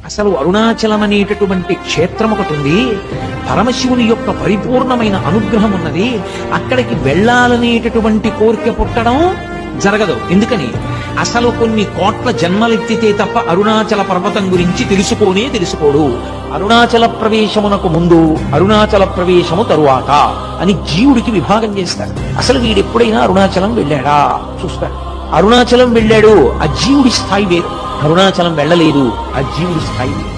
అసలు అరుణాచలం అనేటటువంటి క్షేత్రం ఒకటి ఉంది. పరమశివుని యొక్క పరిపూర్ణమైన అనుగ్రహం ఉన్నది. అక్కడికి వెళ్ళాలనేటటువంటి కోరిక పుట్టడం జరగదు. ఎందుకని? అసలు కొన్ని కోట్ల జన్మలెత్తితే తప్ప అరుణాచల పర్వతం గురించి తెలుసుకోడు. అరుణాచల ప్రవేశమునకు ముందు, అరుణాచల ప్రవేశము తరువాత అని జీవుడికి విభాగం చేస్తాడు. అసలు వీడెప్పుడైనా అరుణాచలం వెళ్ళాడా చూస్తాడు. అరుణాచలం వెళ్ళాడు, ఆ జీవుడి స్థాయి వేరు. అరుణాచలం వెళ్ళలేదు, ఆ జీవుడి స్థాయి వేరు.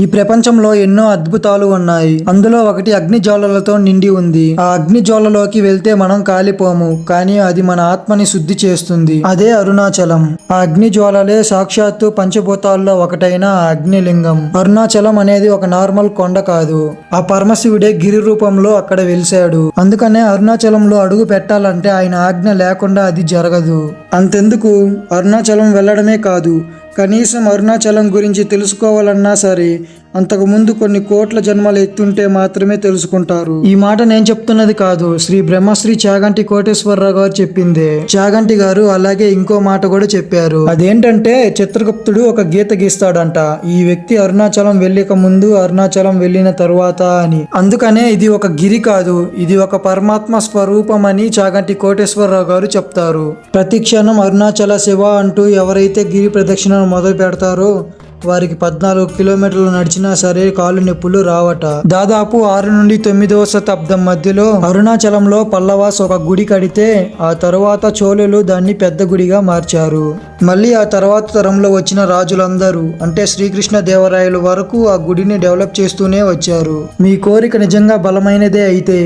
ఈ ప్రపంచంలో ఎన్నో అద్భుతాలు ఉన్నాయి. అందులో ఒకటి అగ్నిజ్వాలలతో నిండి ఉంది. ఆ అగ్నిజ్వాలలోకి వెళ్తే మనం కాలిపోము, కానీ అది మన ఆత్మని శుద్ధి చేస్తుంది. అదే అరుణాచలం. ఆ అగ్నిజ్వాలలే సాక్షాత్తు పంచభూతాల్లో ఒకటైన అగ్నిలింగం. అరుణాచలం అనేది ఒక నార్మల్ కొండ కాదు. ఆ పరమశివుడే గిరి రూపంలో అక్కడ వెలిశాడు. అందుకనే అరుణాచలంలో అడుగు పెట్టాలంటే ఆయన ఆజ్ఞ లేకుండా అది జరగదు. అంతెందుకు, అరుణాచలం వెళ్ళడమే కాదు, కనీసం అరుణాచలం గురించి తెలుసుకోవాలన్నా సరే అంతకుముందు కొన్ని కోట్ల జన్మలు ఎత్తుంటే మాత్రమే తెలుసుకుంటారు. ఈ మాట నేను చెప్తున్నది కాదు, శ్రీ బ్రహ్మశ్రీ చాగంటి కోటేశ్వరరావు గారు చెప్పిందే. చాగంటి గారు అలాగే ఇంకో మాట కూడా చెప్పారు. అదేంటంటే చిత్రగుప్తుడు ఒక గీత గీస్తాడంట, ఈ వ్యక్తి అరుణాచలం వెళ్ళక ముందు, అరుణాచలం వెళ్ళిన తరువాత అని. అందుకనే ఇది ఒక గిరి కాదు, ఇది ఒక పరమాత్మ స్వరూపం అని చాగంటి కోటేశ్వరరావు గారు చెప్తారు. ప్రతి క్షణం అరుణాచల శివ అంటూ ఎవరైతే గిరి ప్రదక్షిణను మొదలు పెడతారో వారికి 14 కిలోమీటర్లు నడిచినా సరే కాలు నొప్పులు రావట. దాదాపు 6 నుండి 9వ శతాబ్దం మధ్యలో అరుణాచలంలో పల్లవాస్ ఒక గుడి కడితే ఆ తరువాత చోళులు దాన్ని పెద్ద గుడిగా మార్చారు. మళ్ళీ ఆ తర్వాత తరంలో వచ్చిన రాజులందరూ అంటే శ్రీకృష్ణ దేవరాయలు వరకు ఆ గుడిని డెవలప్ చేస్తూనే వచ్చారు. మీ కోరిక నిజంగా బలమైనదే అయితే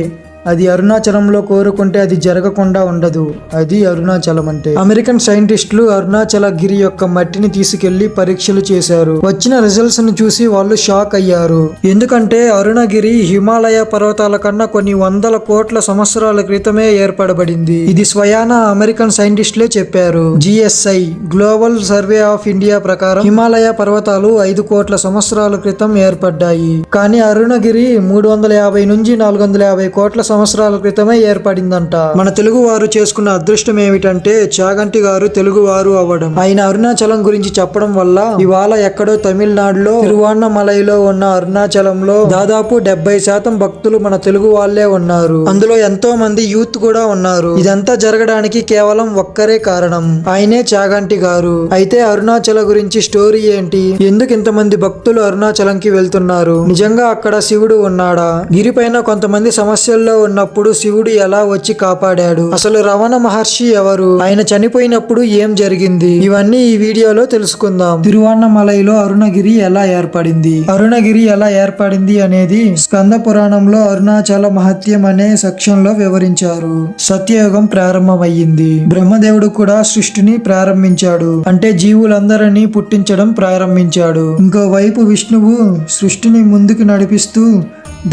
అది అరుణాచలంలో కోరుకుంటే అది జరగకుండా ఉండదు. అది అరుణాచలం అంటే. అమెరికన్ సైంటిస్టులు అరుణాచల గిరి యొక్క మట్టిని తీసుకెళ్లి పరీక్షలు చేశారు. వచ్చిన రిజల్ట్స్ ను చూసి వాళ్ళు షాక్ అయ్యారు. ఎందుకంటే అరుణగిరి హిమాలయ పర్వతాల కన్నా కొన్ని 100 కోట్ల సంవత్సరాల క్రితమే ఏర్పడబడింది. ఇది స్వయాన అమెరికన్ సైంటిస్టులే చెప్పారు. GSI global survey of India ప్రకారం హిమాలయ పర్వతాలు 5 కోట్ల సంవత్సరాల క్రితం ఏర్పడ్డాయి. కానీ అరుణగిరి 350 నుంచి 450 కోట్ల సంవత్సరాల క్రితమే ఏర్పడిందంట. మన తెలుగు వారు చేసుకున్న అదృష్టం ఏమిటంటే చాగంటి గారు తెలుగు వారు అవ్వడం. ఆయన అరుణాచలం గురించి చెప్పడం వల్ల ఇవాళ ఎక్కడో తమిళనాడులో తిరువన్నమలైలో ఉన్న అరుణాచలంలో దాదాపు 70% భక్తులు మన తెలుగు వాళ్లే ఉన్నారు. అందులో ఎంతో మంది యూత్ కూడా ఉన్నారు. ఇదంతా జరగడానికి కేవలం ఒక్కరే కారణం, ఆయనే చాగంటి గారు. అయితే అరుణాచల గురించి స్టోరీ ఏంటి? ఎందుకు ఇంతమంది భక్తులు అరుణాచలంకి వెళ్తున్నారు? నిజంగా అక్కడ శివుడు ఉన్నాడా? గిరిపైన కొంతమంది సమస్యల్లో ఉన్నప్పుడు శివుడు ఎలా వచ్చి కాపాడాడు? అసలు రమణ మహర్షి ఎవరు? ఆయన చనిపోయినప్పుడు ఏం జరిగింది? ఇవన్నీ ఈ వీడియోలో తెలుసుకుందాం. తిరువన్నమలైలో అరుణగిరి ఎలా ఏర్పడింది? అరుణగిరి ఎలా ఏర్పడింది అనేది స్కంద పురాణంలో అరుణాచల మహత్యం అనే సెక్షన్ లో వివరించారు. సత్యయుగం ప్రారంభమయ్యింది. బ్రహ్మదేవుడు కూడా సృష్టిని ప్రారంభించాడు, అంటే జీవులందరినీ పుట్టించడం ప్రారంభించాడు. ఇంకోవైపు విష్ణువు సృష్టిని ముందుకు నడిపిస్తూ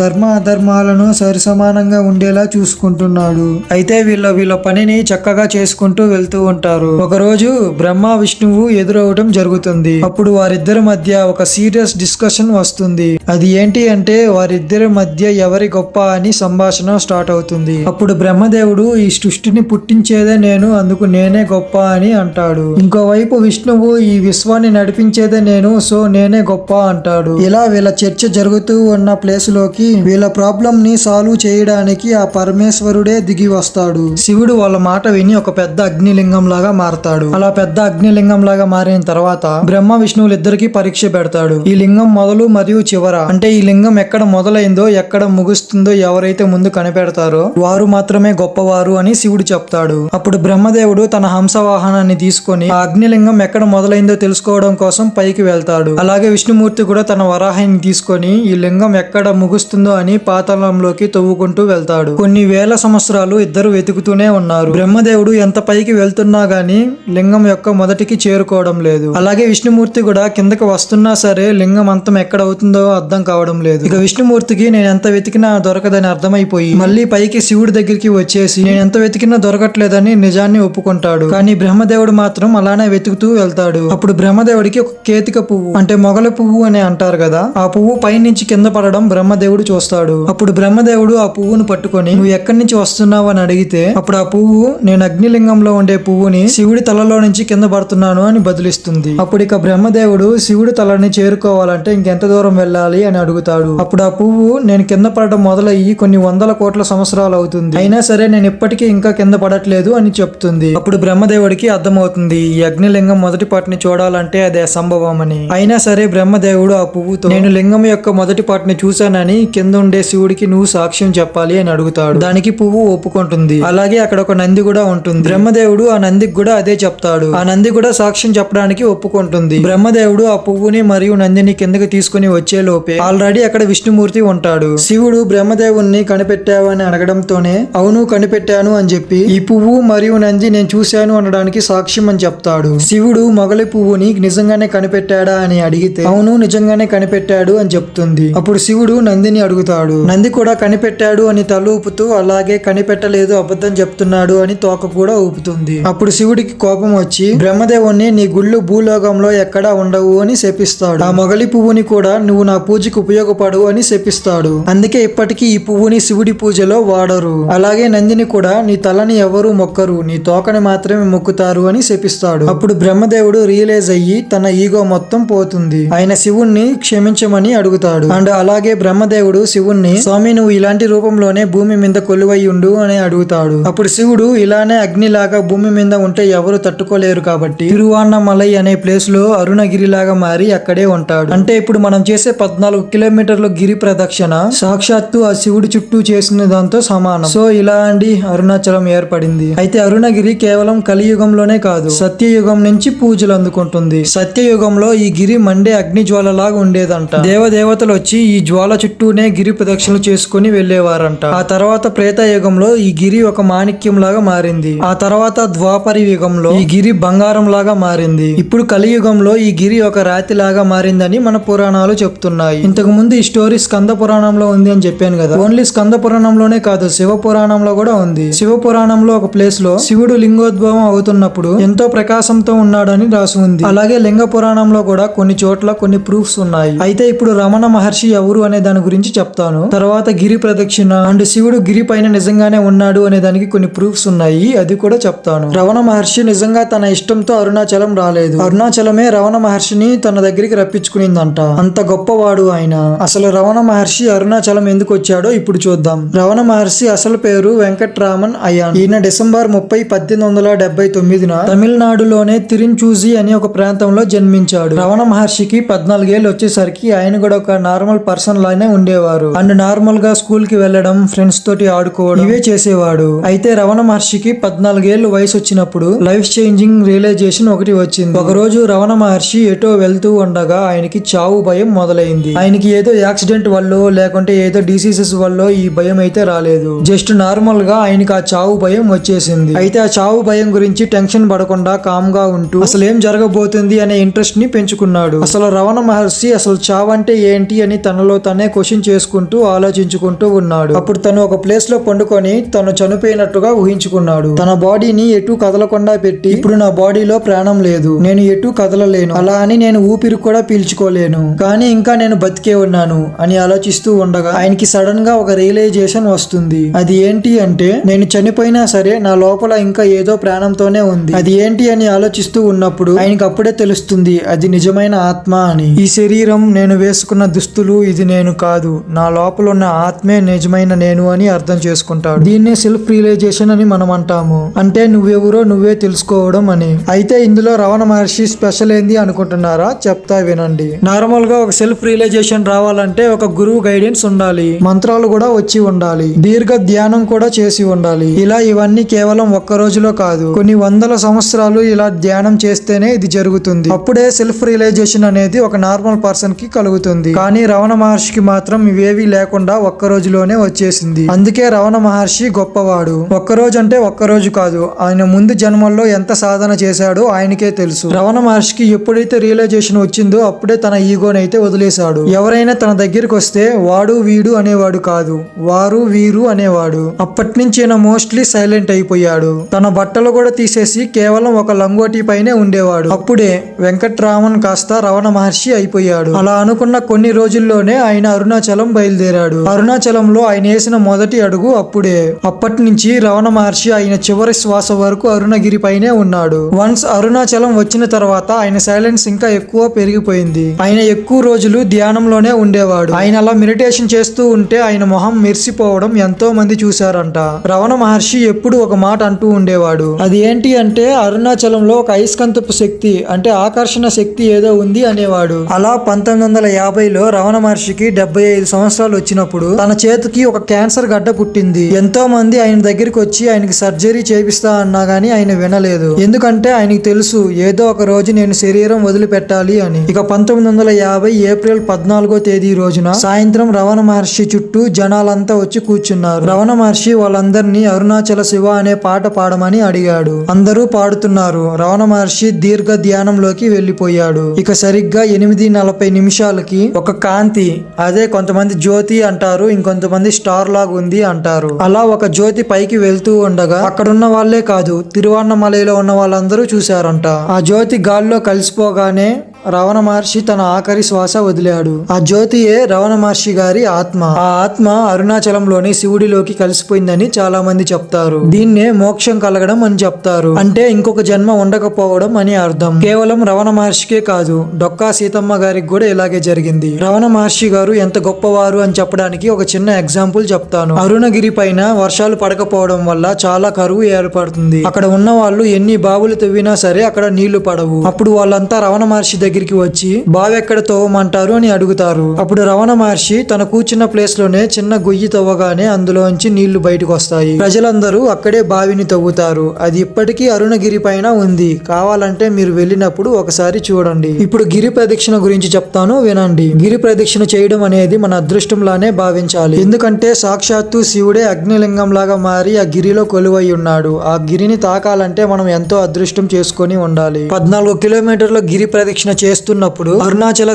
ధర్మ అధర్మాలను సరిసమానంగా ఉండేలా చూసుకుంటున్నాడు. అయితే వీళ్ళ పనిని చక్కగా చేసుకుంటూ వెళ్తూ ఉంటారు. ఒకరోజు బ్రహ్మ విష్ణువు ఎదురవటం జరుగుతుంది. అప్పుడు వారిద్దరి మధ్య ఒక సీరియస్ డిస్కషన్ వస్తుంది. అది ఏంటి అంటే వారిద్దరి మధ్య ఎవరి గొప్ప అని సంభాషణ స్టార్ట్ అవుతుంది. అప్పుడు బ్రహ్మదేవుడు ఈ సృష్టిని పుట్టించేదే నేను, అందుకు నేనే గొప్ప అని అంటాడు. ఇంకోవైపు విష్ణువు ఈ విశ్వాన్ని నడిపించేదే నేను, సో నేనే గొప్ప అంటాడు. ఇలా వీళ్ళ చర్చ జరుగుతూ ఉన్న ప్లేస్ లోకి వీళ్ళ ప్రాబ్లం ని సాల్వ్ చేయడానికి ఆ పరమేశ్వరుడే దిగి వస్తాడు. శివుడు వాళ్ళ మాట విని ఒక పెద్ద అగ్నిలింగం లాగా మారతాడు. అలా పెద్ద అగ్నిలింగం లాగా మారిన తర్వాత బ్రహ్మ విష్ణువులిద్దరికి పరీక్ష పెడతాడు. ఈ లింగం మొదలు మరియు చివర, అంటే ఈ లింగం ఎక్కడ మొదలైందో ఎక్కడ ముగుస్తుందో ఎవరైతే ముందు కనిపెడతారో వారు మాత్రమే గొప్పవారు అని శివుడు చెప్తాడు. అప్పుడు బ్రహ్మదేవుడు తన హంసవాహనాన్ని తీసుకొని ఆ అగ్నిలింగం ఎక్కడ మొదలైందో తెలుసుకోవడం కోసం పైకి వెళ్తాడు. అలాగే విష్ణుమూర్తి కూడా తన వరాహాన్ని తీసుకొని ఈ లింగం ఎక్కడ ముగుస్తుందో అని పాతాళంలోకి తవ్వుకుంటూ వెళ్తాడు. కొన్ని వేల సంవత్సరాలు ఇద్దరు వెతుకుతూనే ఉన్నారు. బ్రహ్మదేవుడు ఎంత పైకి వెళ్తున్నా గాని లింగం యొక్క మొదటికి చేరుకోవడం లేదు. అలాగే విష్ణుమూర్తి కూడా కిందకి వస్తున్నా సరే లింగం అంతం ఎక్కడ అవుతుందో అర్థం కావడం లేదు. ఇక విష్ణుమూర్తికి నేను ఎంత వెతికినా దొరకదని అర్థమైపోయి మళ్ళీ పైకి శివుడి దగ్గరికి వచ్చేసి నేను ఎంత వెతికినా దొరకట్లేదని నిజాన్ని ఒప్పుకుంటాడు. కానీ బ్రహ్మదేవుడు మాత్రం అలానే వెతుకుతూ వెళ్తాడు. అప్పుడు బ్రహ్మదేవుడికి ఒక కేతిక పువ్వు, అంటే మొగల పువ్వు అని అంటారు కదా, ఆ పువ్వు పైనుంచి కింద పడడం బ్రహ్మదేవుడు బ్రహ్మదేవుడు చూస్తాడు. అప్పుడు బ్రహ్మదేవుడు ఆ పువ్వును పట్టుకొని నువ్వు ఎక్కడి నుంచి వస్తున్నావు అని అడిగితే అప్పుడు ఆ పువ్వు నేను అగ్నిలింగంలో ఉండే పువ్వుని శివుడి తలలో నుంచి కింద పడుతున్నాను అని బదులిస్తుంది. అప్పుడు ఇక బ్రహ్మదేవుడు శివుడి తలని చేరుకోవాలంటే ఇంకెంత దూరం వెళ్ళాలి అని అడుగుతాడు. అప్పుడు ఆ పువ్వు నేను కింద పడడం మొదలయ్యి కొన్ని వందల కోట్ల సంవత్సరాలు అవుతుంది, అయినా సరే నేను ఇప్పటికీ ఇంకా కింద పడట్లేదు అని చెప్తుంది. అప్పుడు బ్రహ్మదేవుడికి అర్థమవుతుంది ఈ అగ్నిలింగం మొదటి పాటిని చూడాలంటే అదే అసంభవం అని. అయినా సరే బ్రహ్మదేవుడు ఆ పువ్వుతో నేను లింగం యొక్క మొదటి పాటిని చూశానని కింద ఉండే శివుడికి నువ్వు సాక్ష్యం చెప్పాలి అని అడుగుతాడు. దానికి పువ్వు ఒప్పుకుంటుంది. అలాగే అక్కడ ఒక నంది కూడా ఉంటుంది. బ్రహ్మదేవుడు ఆ నందికి కూడా అదే చెప్తాడు. ఆ నంది కూడా సాక్ష్యం చెప్పడానికి ఒప్పుకుంటుంది. బ్రహ్మదేవుడు ఆ పువ్వుని మరియు నందిని కిందకి తీసుకుని వచ్చే లోపే ఆల్రెడీ అక్కడ విష్ణుమూర్తి ఉంటాడు. శివుడు బ్రహ్మదేవుణ్ణి కనిపెట్టావు అని అడగడంతోనే అవును కనిపెట్టాను అని చెప్పి ఈ పువ్వు మరియు నంది నేను చూశాను అనడానికి సాక్ష్యం అని చెప్తాడు. శివుడు మొగలి పువ్వుని నిజంగానే కనిపెట్టాడా అని అడిగితే అవును నిజంగానే కనిపెట్టాడు అని చెప్తుంది. అప్పుడు శివుడు నందిని అడుగుతాడు. నంది కూడా కనిపెట్టాడు అని తల ఊపుతూ అలాగే కనిపెట్టలేదు అబద్ధం చెప్తున్నాడు అని తోక కూడా ఊపుతుంది. అప్పుడు శివుడికి కోపం వచ్చి బ్రహ్మదేవుణ్ణి నీ గుళ్ళు భూలోకంలో ఎక్కడా ఉండవు అని శపిస్తాడు. ఆ మొగలి పువ్వుని కూడా నువ్వు నా పూజకు ఉపయోగపడు అని శపిస్తాడు. అందుకే ఇప్పటికీ ఈ పువ్వుని శివుడి పూజలో వాడరు. అలాగే నందిని కూడా నీ తలని ఎవరు మొక్కరు, నీ తోకని మాత్రమే మొక్కుతారు అని శపిస్తాడు. అప్పుడు బ్రహ్మదేవుడు రియలైజ్ అయ్యి తన ఈగో మొత్తం పోతుంది. ఆయన శివుణ్ణి క్షమించమని అడుగుతాడు. అండ్ అలాగే బ్రహ్మదేవుడు శివుణ్ణి స్వామి నువ్వు ఇలాంటి రూపంలోనే భూమి మీద కొలువై ఉండు అని అడుగుతాడు. అప్పుడు శివుడు ఇలానే అగ్నిలాగా భూమి మీద ఉంటే ఎవరు తట్టుకోలేరు కాబట్టి తిరువాన్నమలై అనే ప్లేస్ లో అరుణగిరి లాగా మారి అక్కడే ఉంటాడు. అంటే ఇప్పుడు మనం చేసే 14 కిలోమీటర్ల గిరి ప్రదక్షిణ సాక్షాత్తు ఆ శివుడి చుట్టూ చేసిన దాంతో సమానం. సో ఇలా అండి అరుణాచలం ఏర్పడింది. అయితే అరుణగిరి కేవలం కలియుగంలోనే కాదు సత్యయుగం నుంచి పూజలు అందుకుంటుంది. సత్యయుగంలో ఈ గిరి మండే అగ్ని జ్వాలలాగా ఉండేదంట. దేవతలు వచ్చి ఈ జ్వాల చుట్టూనే గిరి ప్రదక్షిణలు చేసుకుని వెళ్లేవారంట. ఆ తర్వాత త్రేతాయుగంలో ఈ గిరి ఒక మాణిక్యం లాగా మారింది. ఆ తర్వాత ద్వాపరి యుగంలో ఈ గిరి బంగారం లాగా మారింది. ఇప్పుడు కలియుగంలో ఈ గిరి ఒక రాతి లాగా మారిందని మన పురాణాలు చెప్తున్నాయి. ఇంతకు ముందు ఈ స్టోరీ స్కంద పురాణంలో ఉంది అని చెప్పాను కదా. ఓన్లీ స్కంద పురాణంలోనే కాదు శివ పురాణంలో కూడా ఉంది. శివ పురాణంలో ఒక ప్లేస్ లో శివుడు లింగోద్భవం అవుతున్నప్పుడు ఎంతో ప్రకాశంతో ఉన్నాడని రాసి ఉంది. అలాగే లింగ పురాణంలో కూడా కొన్ని చోట్ల కొన్ని ప్రూఫ్స్ ఉన్నాయి. అయితే ఇప్పుడు రమణ మహర్షి ఎవరు అనే దాని గురించి చెప్తాను. తర్వాత గిరి ప్రదక్షిణ అండ్ శివుడు గిరి పైన నిజంగానే ఉన్నాడు అనే దానికి కొన్ని ప్రూఫ్స్ ఉన్నాయి, అది కూడా చెప్తాను. రమణ మహర్షి నిజంగా తన ఇష్టంతో అరుణాచలం రాలేదు. అరుణాచలమే రమణ మహర్షిని తన దగ్గరికి రప్పించుకునిందంట. అంత గొప్పవాడు ఆయన. అసలు రమణ మహర్షి అరుణాచలం ఎందుకు వచ్చాడో ఇప్పుడు చూద్దాం. రమణ మహర్షి అసలు పేరు వెంకట్రామన్ అయ్యాన్. ఈయన డిసెంబర్ 30, 1899 తమిళనాడులోనే తిరుంచూజి అనే ఒక ప్రాంతంలో జన్మించాడు. రమణ మహర్షికి 14 ఏళ్ళు వచ్చేసరికి ఆయన కూడా ఒక నార్మల్ పర్సన్ లానే ఉండేవారు. అండ్ నార్మల్ గా స్కూల్ కి వెళ్లడం, ఫ్రెండ్స్ తోటి ఆడుకోవడం ఇవే చేసేవాడు. అయితే రమణ మహర్షికి 14 ఏళ్ళు వయసు వచ్చినప్పుడు లైఫ్ చేంజింగ్ రియలైజేషన్ ఒకటి వచ్చింది. ఒక రోజు రమణ మహర్షి ఎటో వెళ్తూ ఉండగా ఆయనకి చావు భయం మొదలైంది. ఆయనకి ఏదో యాక్సిడెంట్ వల్ల లేకుంటే ఏదో డిసీజెస్ వల్ల ఈ భయం అయితే రాలేదు. జస్ట్ నార్మల్ గా ఆయనకి ఆ చావు భయం వచ్చేసింది. అయితే ఆ చావు భయం గురించి టెన్షన్ పడకుండా కామ్ గా ఉంటూ అసలు ఏం జరగబోతుంది అనే ఇంట్రెస్ట్ ని పెంచుకున్నాడు. అసలు రమణ మహర్షి అసలు చావు అంటే ఏంటి అని తనలో తనే క్వశ్చన్ చేసుకుంటూ ఆలోచించుకుంటూ ఉన్నాడు. అప్పుడు తను ఒక ప్లేస్ లో పండుకొని తను చనిపోయినట్టుగా ఊహించుకున్నాడు. తన బాడీని ఎటు కదలకుండా పెట్టి ఇప్పుడు నా బాడీలో ప్రాణం లేదు, నేను ఎటు కదలలేను, అలా అని నేను ఊపిరి కూడా పీల్చుకోలేను, కానీ ఇంకా నేను బతికే ఉన్నాను అని ఆలోచిస్తూ ఉండగా ఆయనకి సడన్ గా ఒక రియలైజేషన్ వస్తుంది. అది ఏంటి అంటే నేను చనిపోయినా సరే నా లోపల ఇంకా ఏదో ప్రాణంతోనే ఉంది. అది ఏంటి అని ఆలోచిస్తూ ఉన్నప్పుడు ఆయనకి అప్పుడే తెలుస్తుంది అది నిజమైన ఆత్మ అని. ఈ శరీరం, నేను వేసుకున్న దుస్తులు ఇది నేను కాదు, నా లోపల ఉన్న ఆత్మే నిజమైన నేను అని అర్థం చేసుకుంటాడు. దీన్నే సెల్ఫ్ రియలైజేషన్ అని మనం అంటాము. అంటే నువ్వెవరో నువ్వే తెలుసుకోవడం అని. అయితే ఇందులో రమణ మహర్షి స్పెషల్ ఏంది అనుకుంటున్నారా? చెప్తా వినండి. నార్మల్ గా ఒక సెల్ఫ్ రియలైజేషన్ రావాలంటే ఒక గురువు గైడెన్స్ ఉండాలి, మంత్రాలు కూడా వచ్చి ఉండాలి, దీర్ఘ ధ్యానం కూడా చేసి ఉండాలి. ఇలా ఇవన్నీ కేవలం ఒక్క రోజులో కాదు, కొన్ని వందల సంవత్సరాలు ఇలా ధ్యానం చేస్తేనే ఇది జరుగుతుంది. అప్పుడే సెల్ఫ్ రియలైజేషన్ అనేది ఒక నార్మల్ పర్సన్ కి కలుగుతుంది. కానీ రమణ మహర్షికి మాత్రం ఇవేవి లేకుండా ఒక్క రోజులోనే వచ్చేసింది. అందుకే రమణ మహర్షి గొప్పవాడు. ఒక్కరోజు అంటే ఒక్కరోజు కాదు, ఆయన ముందు జన్మల్లో ఎంత సాధన చేశాడో ఆయనకే తెలుసు. రమణ మహర్షికి ఎప్పుడైతే రియలైజేషన్ వచ్చిందో అప్పుడే తన ఈగోనైతే వదిలేశాడు. ఎవరైనా తన దగ్గరికి వస్తే వాడు వీడు అనేవాడు కాదు, వారు వీరు అనేవాడు. అప్పటి నుంచి ఆయన మోస్ట్లీ సైలెంట్ అయిపోయాడు. తన బట్టలు కూడా తీసేసి కేవలం ఒక లంగోటి పైనే ఉండేవాడు. అప్పుడే వెంకట్రామన్ కాస్త రమణ మహర్షి అయిపోయాడు. అలా అనుకున్న కొన్ని రోజుల్లోనే ఆయన అరుణాచలం అరుణాచలం బయలుదేరాడు. అరుణాచలంలో ఆయన వేసిన మొదటి అడుగు అప్పుడే. అప్పటి నుంచి రమణ మహర్షి ఆయన చివరి శ్వాస వరకు అరుణగిరి పైనే ఉన్నాడు. వన్స్ అరుణాచలం వచ్చిన తర్వాత ఆయన సైలెన్స్ ఇంకా ఎక్కువ పెరిగిపోయింది. ఆయన ఎక్కువ రోజులు ధ్యానంలోనే ఉండేవాడు. ఆయన అలా మెడిటేషన్ చేస్తూ ఉంటే ఆయన మొహం మెరిసిపోవడం ఎంతో మంది చూశారంట. రమణ మహర్షి ఎప్పుడు ఒక మాట అంటూ ఉండేవాడు. అది ఏంటి అంటే అరుణాచలంలో ఒక అయస్కాంతపు శక్తి అంటే ఆకర్షణ శక్తి ఏదో ఉంది అనేవాడు. అలా 1950లో రమణ మహర్షికి 75 సంవత్సరాలు వచ్చినప్పుడు తన చేతికి ఒక క్యాన్సర్ గడ్డ పుట్టింది. ఎంతో మంది ఆయన దగ్గరికి వచ్చి ఆయనకి సర్జరీ చేపిస్తా అన్నా గానీ ఆయన వినలేదు. ఎందుకంటే ఆయనకి తెలుసు ఏదో ఒక రోజు నేను శరీరం వదిలిపెట్టాలి అని. ఇక 1950 ఏప్రిల్ 14వ తేదీ రోజున సాయంత్రం రమణ మహర్షి చుట్టూ జనాలంతా వచ్చి కూర్చున్నారు. రమణ మహర్షి వాళ్ళందరినీ అరుణాచల శివ అనే పాట పాడమని అడిగాడు. అందరూ పాడుతున్నారు. రమణ మహర్షి దీర్ఘ ధ్యానంలోకి వెళ్లిపోయాడు. ఇక సరిగ్గా 8:40 నిమిషాలకి ఒక కాంతి, అదే కొంతమంది జ్యోతి అంటారు, ఇంకొంతమంది స్టార్ లాగా ఉంది అంటారు. అలా ఒక జ్యోతి పైకి వెళ్తూ ఉండగా అక్కడున్న వాళ్లే కాదు తిరువన్నమలైలో ఉన్న వాళ్ళందరూ చూశారంట. ఆ జ్యోతి గాల్లో కలిసిపోగానే రమణ మహర్షి తన ఆఖరి శ్వాస వదిలాడు. ఆ జ్యోతియే రమణ మహర్షి గారి ఆత్మ. ఆ ఆత్మ అరుణాచలంలోని శివుడిలోకి కలిసిపోయిందని చాలా మంది చెప్తారు. దీన్నే మోక్షం కలగడం అని చెప్తారు. అంటే ఇంకొక జన్మ ఉండకపోవడం అని అర్థం. కేవలం రమణ మహర్షికే కాదు, డొక్కా సీతమ్మ గారికి కూడా ఇలాగే జరిగింది. రమణ మహర్షి గారు ఎంత గొప్పవారు అని చెప్పడానికి ఒక చిన్న ఎగ్జాంపుల్ చెప్తాను. అరుణగిరి పైన వర్షాలు పడకపోవడం వల్ల చాలా కరువు ఏర్పడుతుంది. అక్కడ ఉన్న వాళ్ళు ఎన్ని బావులు తవ్వినా సరే అక్కడ నీళ్లు పడవు. అప్పుడు వాళ్ళంతా రమణ మహర్షి దగ్గరికి వచ్చి బావి ఎక్కడ తవ్వమంటారు అని అడుగుతారు. అప్పుడు రమణ మహర్షి తన కూర్చున్న ప్లేస్ లోనే చిన్న గొయ్యి తవ్వగానే అందులోంచి నీళ్లు బయటకు వస్తాయి. ప్రజలందరూ అక్కడే బావిని తవ్వుతారు. అది ఇప్పటికీ అరుణగిరి పైన ఉంది. కావాలంటే మీరు వెళ్ళినప్పుడు ఒకసారి చూడండి. ఇప్పుడు గిరి ప్రదక్షిణ గురించి చెప్తాను, వినండి. గిరి ప్రదక్షిణ చేయడం అనేది మన అదృష్టంలానే భావించాలి. ఎందుకంటే సాక్షాత్తు శివుడే అగ్నిలింగం లాగా మారి ఆ గిరిలో కొలువై ఉన్నాడు. ఆ గిరిని తాకాలంటే మనం ఎంతో అదృష్టం చేసుకొని ఉండాలి. 14 కిలోమీటర్ల గిరి ప్రదక్షిణ చేస్తున్నప్పుడు అరుణాచల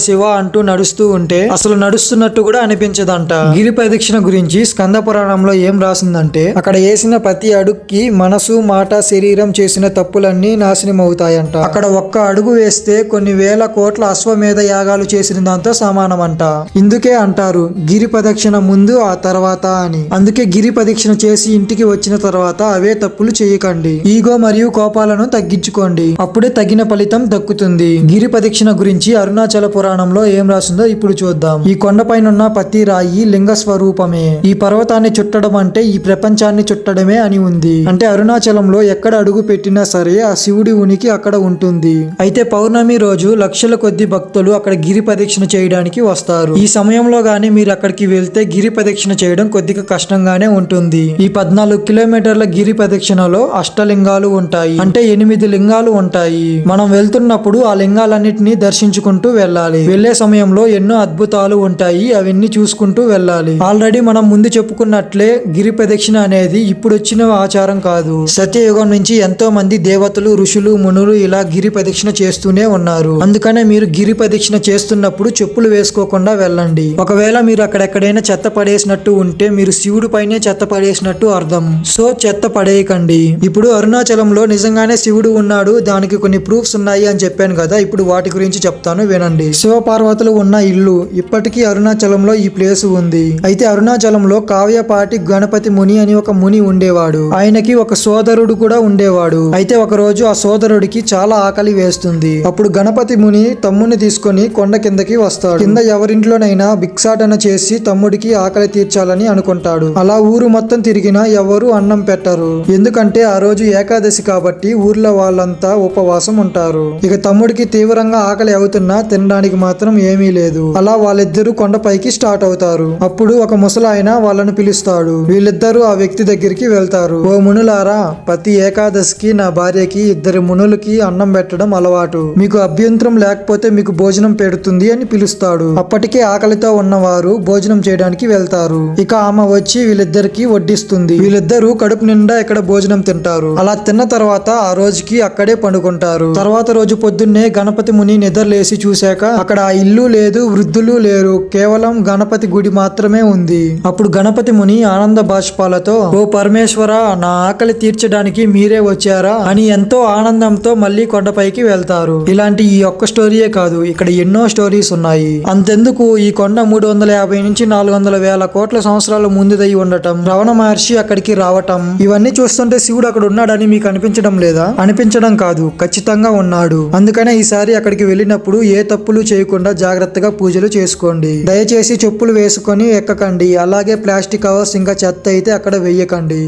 శివ అంటూ నడుస్తూ ఉంటే అసలు నడుస్తున్నట్టు కూడా అనిపించదంట. గిరి ప్రదక్షిణ గురించి స్కంద పురాణంలో ఏం రాసిందంటే అక్కడ వేసిన ప్రతి అడుగుకి మనసు, మాట, శరీరం చేసిన తప్పులన్నీ నాశనం అవుతాయంట. అక్కడ ఒక్క అడుగు వేస్తే కొన్ని వేల కోట్ల అశ్వమేధ యాగాలు చేసిన దాంతో సమానమంట. ఇందుకే అంటారు గిరి ప్రదక్షిణ ముందు ఆ తర్వాత అని. అందుకే గిరి ప్రదక్షిణ చేసి ఇంటికి వచ్చిన తర్వాత అవే తప్పులు చేయకండి. ఈగో మరియు కోపాలను తగ్గించుకోండి. అప్పుడే తగిన ఫలితం దక్కుతుంది. గిరి ప్రదక్షిణ గురించి అరుణాచల పురాణంలో ఏం రాసిందో ఇప్పుడు చూద్దాం. ఈ కొండపైన ఉన్న ప్రతి రాయి లింగ స్వరూపమే. ఈ పర్వతాన్ని చుట్టడం అంటే ఈ ప్రపంచాన్ని చుట్టడమే అని ఉంది. అంటే అరుణాచలంలో ఎక్కడ అడుగు పెట్టినా సరే ఆ శివుడి ఉనికి అక్కడ ఉంటుంది. అయితే పౌర్ణమి రోజు లక్షల కొద్ది భక్తులు అక్కడ గిరి ప్రదక్షిణ చేయడానికి వస్తారు. ఈ సమయంలో గానీ మీరు అక్కడికి వెళ్తే గిరి ప్రదక్షిణ చేయడం కొద్దిగా కష్టంగానే ఉంటుంది. ఈ 14 కిలోమీటర్ల గిరి ప్రదక్షిణలో అష్టలింగాలు ఉంటాయి. అంటే 8 లింగాలు ఉంటాయి. మనం వెళ్తున్నప్పుడు ఆ లింగాలన్నిటినీ దర్శించుకుంటూ వెళ్ళాలి. వెళ్లే సమయంలో ఎన్నో అద్భుతాలు ఉంటాయి. అవన్నీ చూసుకుంటూ వెళ్ళాలి. ఆల్రెడీ మనం ముందు చెప్పుకున్నట్లే గిరి ప్రదక్షిణ అనేది ఇప్పుడు వచ్చిన ఆచారం కాదు. సత్యయుగం నుంచి ఎంతో మంది దేవతలు, ఋషులు, మునులు ఇలా గిరి ప్రదక్షిణ చేస్తూనే ఉన్నారు. అందుకనే మీరు గిరి ప్రదక్షిణ చేస్తున్నప్పుడు చెప్పులు వేసుకోకుండా వెళ్ళండి. ఒకవేళ మీరు అక్కడెక్కడైనా చెత్త పడేసినట్టు ఉంటే మీరు శివుడి పైనే చెత్త పడేసినట్టు అర్థం. సో చెత్త పడేయకండి. ఇప్పుడు అరుణాచలంలో నిజంగానే శివుడు ఉన్నాడు. దానికి కొన్ని ప్రూఫ్స్ ఉన్నాయి అని చెప్పాను కదా, ఇప్పుడు వాటి గురించి చెప్తాను, వినండి. శివ పార్వతులు ఉన్న ఇల్లు ఇప్పటికీ అరుణాచలంలో ఈ ప్లేస్ ఉంది. అయితే అరుణాచలంలో కావ్యపాటి గణపతి ముని అని ఒక ముని ఉండేవాడు. ఆయనకి ఒక సోదరుడు కూడా ఉండేవాడు. అయితే ఒక రోజు ఆ సోదరుడికి చాలా ఆకలి వేస్తుంది. అప్పుడు గణపతి ముని తమ్ముడిని తీసుకొని కొండ కిందకి వస్తాడు. కింద ఎవరింట్లోనైనా భిక్షాటన చేసి తమ్ముడికి ఆకలి తీర్చాలని అనుకుంటాడు. అలా ఊరు మొత్తం తిరిగినా ఎవరు అన్నం పెట్టరు. ఎందుకంటే ఆ రోజు ఏకాదశి కాబట్టి ఊర్లో వాళ్ళంతా ఉపవాసం ఉంటారు. ఇక తమ్ముడికి తీవ్రంగా ఆకలి అవుతున్నా తినడానికి మాత్రం ఏమీ లేదు. అలా వాళ్ళిద్దరూ కొండపైకి స్టార్ట్ అవుతారు. అప్పుడు ఒక ముసలాయన వాళ్ళను పిలుస్తాడు. వీళ్ళిద్దరూ ఆ వ్యక్తి దగ్గరికి వెళ్తారు. ఓ మునులారా, ప్రతి ఏకాదశికి నా భార్యకి 2 మునులకి అన్నం పెట్టడం అలవాటు. మీకు అభ్యంతరం లేకపోతే మీకు భోజనం పెడుతుంది అని పిలుస్తాడు. అప్పటికే ఆకలితో ఉన్నవారు భోజనం చేయడానికి వెళ్తారు. ఇక ఆమె వచ్చి వీళ్ళిద్దరికి వడ్డిస్తుంది. వీళ్ళిద్దరూ కడుపు నిండా ఇక్కడ భోజనం తింటారు. అలా తిన్న తర్వాత ఆ రోజుకి అక్కడే పండుకుంటారు. తర్వాత రోజు పొద్దున్నే గణపతి ముని నిద్రలేసి చూశాక అక్కడ ఆ ఇల్లు లేదు, వృద్ధులు లేరు, కేవలం గణపతి గుడి మాత్రమే ఉంది. అప్పుడు గణపతి ముని ఆనంద బాష్పాలతో, ఓ పరమేశ్వర, నా ఆకలి తీర్చడానికి మీరే వచ్చారా అని ఎంతో ఆనందంతో మళ్ళీ కొండపైకి వెళ్తారు. ఇలాంటి ఈ ఒక్క స్టోరీయే కాదు, ఇక్కడ ఎన్నో స్టోరీస్ ఉన్నాయి. అంతెందుకు, ఈ కొండ 350 నుంచి 400 వేల కోట్ల సంవత్సరాల ముందుదై ఉండటం, రమణ మహర్షి అక్కడికి రావటం, ఇవన్నీ చూస్తుంటే శివుడు అక్కడ ఉన్నాడని మీకు అనిపించడం లేదా? అనిపించడం కాదు, ఖచ్చితంగా ఉన్నాడు. అందుకనే ఈసారి అక్కడికి వెళ్ళినప్పుడు ఏ తప్పులు చేయకుండా జాగ్రత్తగా పూజలు చేసుకోండి. దయచేసి చెప్పులు వేసుకొని ఎక్కకండి. అలాగే ప్లాస్టిక్ కవర్స్ ఇంకా చెత్త అయితే అక్కడ వెయ్యకండి.